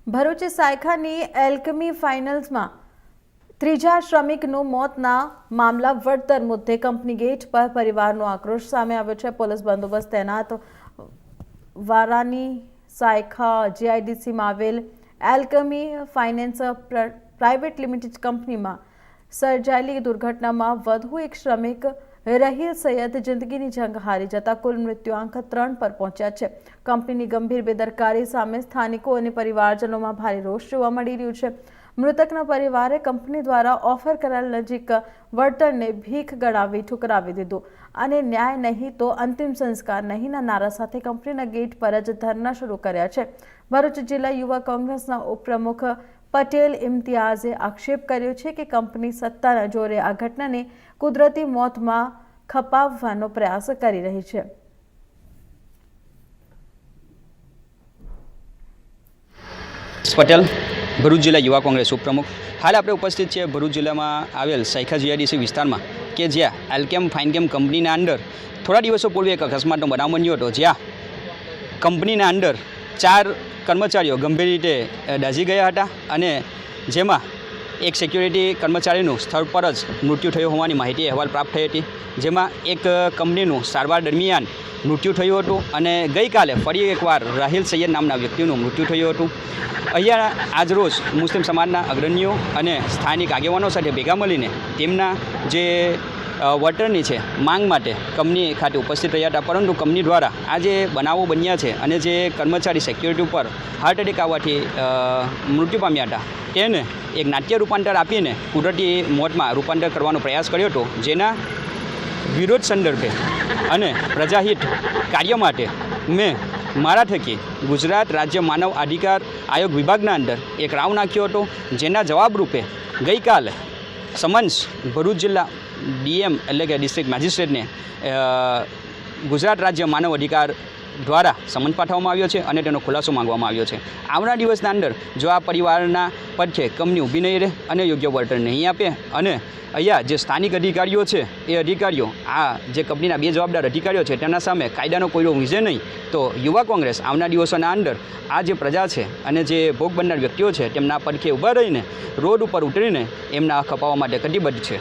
ભરૂચ સાયખાની એલ્કેમી ફાઇનલ્સમાં ત્રીજા શ્રમિકનું મોતના મામલા વળતર મુદ્દે કંપની ગેટ પર પરિવારનો આક્રોશ સામે આવ્યો છે। પોલીસ બંદોબસ્ત તૈનાત વારાની સાયખા જીઆઈડીસીમાં આવેલ એલ્કેમી ફાઇનાન્સ પ્રાઇવેટ લિમિટેડ કંપનીમાં સર્જાયેલી દુર્ઘટનામાં વધુ એક શ્રમિક રહીલ સૈયદ જિંદગીની જંગ હારી જતા કુલ મૃત્યુઆંક 3 પર પહોંચ્યા છે। કંપનીની ગંભીર બેદરકારી સામે સ્થાનિકો અને પરિવારજનોમાં ભારે રોષ જોવા મળી રહ્યું છે। મૃતકના પરિવારે કંપની દ્વારા ઓફર કરાયેલ નજીક વળતરને ભીખ ગણાવી ઠુકરાવી દીધું અને ન્યાય નહીં તો અંતિમ સંસ્કાર નહીંના નારા સાથે કંપનીના ગેટ પર જ ધરણા શરૂ કર્યા છે। ભરૂચ જિલ્લા યુવા કોંગ્રેસના ઉપપ્રમુખ પટેલ ઇમ્તિયાઝે આક્ષેપ કર્યો છે કે કંપની સત્તાના જોરે આ ઘટનાને કુદરતી મોતમાં ખપાવવાનો પ્રયાસ કરી રહી છે। પટેલ ભરૂચ જિલ્લા યુવા કોંગ્રેસ ઉપપ્રમુખ। હાલ આપણે ઉપસ્થિત છીએ ભરૂચ જિલ્લામાં આવેલ સાયખા જીઆઈડીસી વિસ્તારમાં કે જ્યાં એલ્કેમ ફાઇનકેમ કંપનીના અંદર થોડા દિવસો પૂર્વે એક અકસ્માતનો બનાવ બન્યો હતો, જ્યાં કંપનીના અંદર 4 કર્મચારીઓ ગંભીર રીતે દાઝી ગયા હતા અને જેમાં એક સિક્યુરિટી કર્મચારીનું સ્થળ પર જ મૃત્યુ થયું હોવાની માહિતી અહેવાલ પ્રાપ્ત થઈ હતી, જેમાં એક કંપનીનું સારવાર દરમિયાન મૃત્યુ થયું હતું અને ગઈકાલે ફરી એકવાર રાહિલ સૈયદ નામના વ્યક્તિનું મૃત્યુ થયું હતું। અહીંયા આજરોજ મુસ્લિમ સમાજના અગ્રણીઓ અને સ્થાનિક આગેવાનો સાથે ભેગા મળીને તેમના જે વળતરની છે માંગ માટે કંપની ખાતે ઉપસ્થિત રહ્યા હતા, પરંતુ કંપની દ્વારા આ જે બનાવો બન્યા છે અને જે કર્મચારી સિક્યુરિટી ઉપર હાર્ટ એટેક આવવાથી મૃત્યુ પામ્યા હતા તેને એક નાટ્ય રૂપાંતર આપીને કુદરતી મોતમાં રૂપાંતર કરવાનો પ્રયાસ કર્યો હતો, જેના વિરોધ સંદર્ભે અને પ્રજાહિત કાર્ય માટે મેં મારા થકી ગુજરાત રાજ્ય માનવ અધિકાર આયોગ વિભાગના અંદર એક રાવ નાખ્યો હતો, જેના જવાબરૂપે ગઈકાલે સમન્સ ભરૂચ જિલ્લા ડીએમ એટલે કે ડિસ્ટ્રિક્ટ મેજિસ્ટ્રેટને ગુજરાત રાજ્ય માનવ અધિકાર દ્વારા સમન્સ પાઠવવામાં આવ્યો છે અને તેનો ખુલાસો માંગવામાં આવ્યો છે। આવનાર દિવસના અંદર જો આ પરિવારના પક્ષે કંપની ઊભી નહીં રહે અને યોગ્ય વળતર નહીં આપે અને અહીંયા જે સ્થાનિક અધિકારીઓ છે એ અધિકારીઓ આ જે કંપનીના 2 જવાબદાર અધિકારીઓ છે તેના સામે કાયદાનો કોઈનો વિજય નહીં તો યુવા કોંગ્રેસ આવનાર દિવસોના અંદર આ જે પ્રજા છે અને જે ભોગ બનનાર વ્યક્તિઓ છે તેમના પડખે ઊભા રહીને રોડ ઉપર ઉતરીને એમના ખપાવવા માટે કટિબદ્ધ છે।